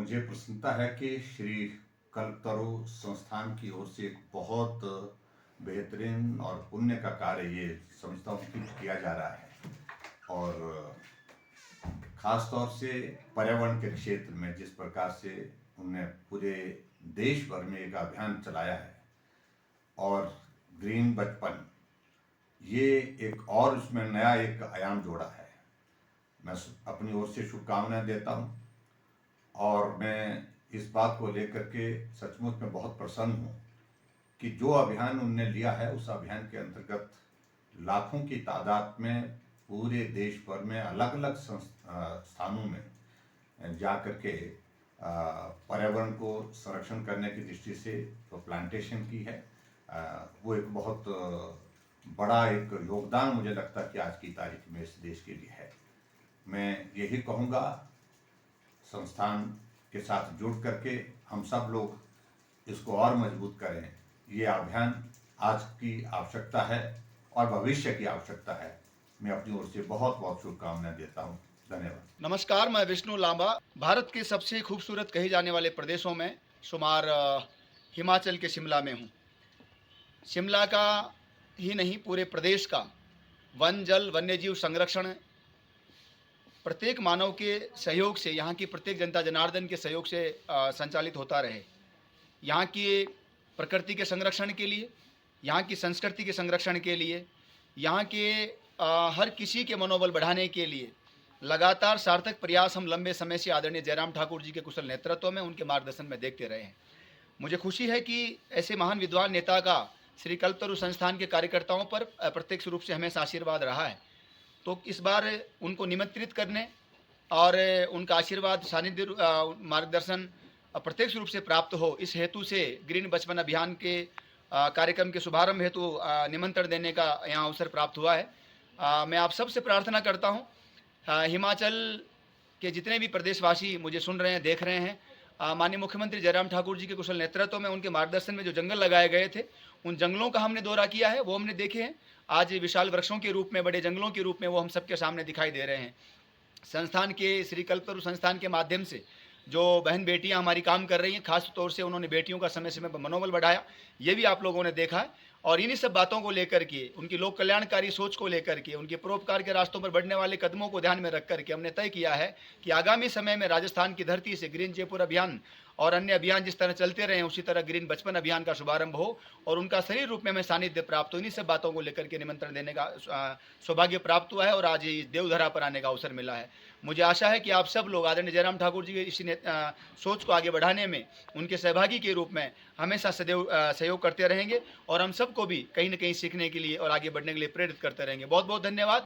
मुझे प्रसन्नता है कि श्री कल्पतरु संस्थान की ओर से एक बहुत बेहतरीन और पुण्य का कार्य ये समझता हूँ कि किया जा रहा है। और ख़ास तौर से पर्यावरण के क्षेत्र में जिस प्रकार से उन्होंने पूरे देश भर में एक अभियान चलाया है और ग्रीन बचपन, ये एक और उसमें नया एक आयाम जोड़ा है। मैं अपनी ओर से शुभकामनाएं देता हूँ और मैं इस बात को लेकर के सचमुच में बहुत प्रसन्न हूँ कि जो अभियान उन्होंने लिया है उस अभियान के अंतर्गत लाखों की तादाद में पूरे देश भर में अलग अलग स्थानों में जा कर के पर्यावरण को संरक्षण करने की दृष्टि से जो प्लांटेशन की है, वो एक बहुत बड़ा एक योगदान मुझे लगता है कि आज की तारीख में इस देश के लिए है। मैं यही कहूँगा, संस्थान के साथ जुड़ करके हम सब लोग इसको और मजबूत करें। ये अभियान आज की आवश्यकता है और भविष्य की आवश्यकता है। मैं अपनी ओर से बहुत बहुत शुभकामनाएं देता हूँ। धन्यवाद। नमस्कार, मैं विष्णु लांबा। भारत के सबसे खूबसूरत कहे जाने वाले प्रदेशों में शुमार हिमाचल के शिमला में हूँ। शिमला का ही नहीं, पूरे प्रदेश का वन जल वन्यजीव संरक्षण प्रत्येक मानव के सहयोग से, यहाँ की प्रत्येक जनता जनार्दन के सहयोग से संचालित होता रहे। यहाँ की प्रकृति के संरक्षण के लिए, यहाँ की संस्कृति के संरक्षण के लिए, यहाँ के हर किसी के मनोबल बढ़ाने के लिए लगातार सार्थक प्रयास हम लंबे समय से आदरणीय जयराम ठाकुर जी के कुशल नेतृत्व में, उनके मार्गदर्शन में देखते रहे हैं। मुझे खुशी है कि ऐसे महान विद्वान नेता का श्री कल्पतरु संस्थान के कार्यकर्ताओं पर प्रत्यक्ष रूप से हमेशा आशीर्वाद रहा है। तो इस बार उनको निमंत्रित करने और उनका आशीर्वाद, सानिध्य, मार्गदर्शन प्रत्यक्ष रूप से प्राप्त हो, इस हेतु से ग्रीन बचपन अभियान के कार्यक्रम के शुभारंभ हेतु निमंत्रण देने का यहाँ अवसर प्राप्त हुआ है। मैं आप सबसे प्रार्थना करता हूँ, हिमाचल के जितने भी प्रदेशवासी मुझे सुन रहे हैं, देख रहे हैं, माननीय मुख्यमंत्री जयराम ठाकुर जी के कुशल नेतृत्व में, उनके मार्गदर्शन में जो जंगल लगाए गए थे, उन जंगलों का हमने दौरा किया है, वो हमने देखे हैं। आज विशाल वृक्षों के रूप में, बड़े जंगलों के रूप में वो हम सबके सामने दिखाई दे रहे हैं। संस्थान के, श्री कल्पतरु संस्थान के माध्यम से जो बहन बेटियां हमारी काम कर रही हैं, खास तौर से उन्होंने बेटियों का समय समय पर मनोबल बढ़ाया, ये भी आप लोगों ने देखा है। और इन्हीं सब बातों को लेकर के, उनकी लोक कल्याणकारी सोच को लेकर के, उनके परोपकार के रास्तों पर बढ़ने वाले कदमों को ध्यान में रख करके हमने तय किया है कि आगामी समय में राजस्थान की धरती से ग्रीन जयपुर अभियान और अन्य अभियान जिस तरह चलते रहे, उसी तरह ग्रीन बचपन अभियान का शुभारंभ हो और उनका शरीर रूप में हमें सानिध्य प्राप्त हो। इन्हीं सब बातों को लेकर के निमंत्रण देने का सौभाग्य प्राप्त हुआ है और आज इस देवधरा पर आने का अवसर मिला है। मुझे आशा है कि आप सब लोग आदरणीय जयराम ठाकुर जी की इसी सोच को आगे बढ़ाने में उनके सहभागी के रूप में हमेशा सदैव सहयोग करते रहेंगे और हम सबको भी कहीं न कहीं सीखने के लिए और आगे बढ़ने के लिए प्रेरित करते रहेंगे। बहुत बहुत धन्यवाद।